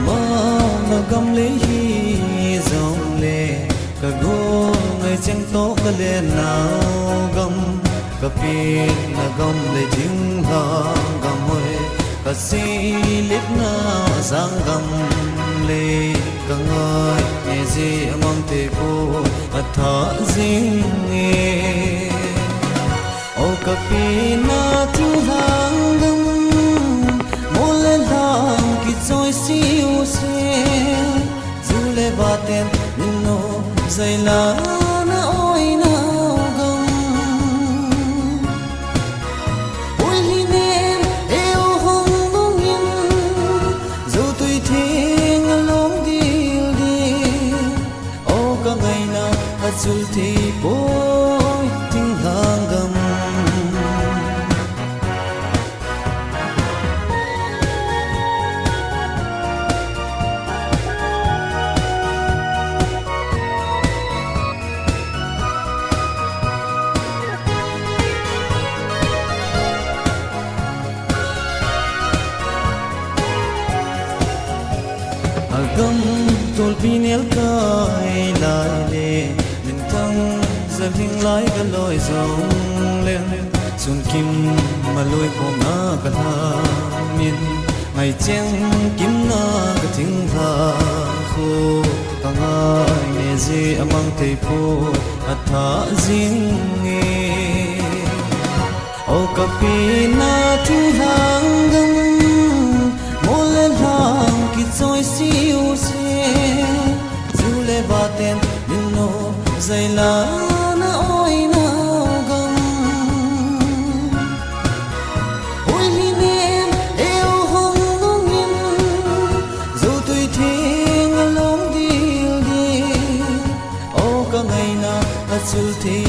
mơ nó gầm lấy hi dòng lệ cả gô ngày chẳng tốt cả lên nào gầm cả pin là gầm lấy tiếng ha gầm hồi cả si lít na giang gầm lệ cả ngơi nghe gì mong te cô thở riêng nghe ô cả pin na tiếng hàng gầm mô lên làm kí trôi siêu xe dù lệ ba tên nô dây lá na ôi nào gầm ôi li nem eo hồng bông yên dù tôi thiên lông đi ô cả ngày nào hạt dù thì bôi tiếng hàng gầm gam tol pinel kai lai le min thang za hing lai ka loi zong le sun kim ma loi ko na ka la min ngai cheng kim na ka thing tha khu ka ngai ne ji amang te pho atha jing nge o ka pi na thu hang gam mo le lang ki choi siêu xe dù lệ ba tên nhưng nô dây lá na ôi nào gầm ôi li nem eo hồng bông yên dù tôi thiên lông đi ô cả ngày nào hạt dù thì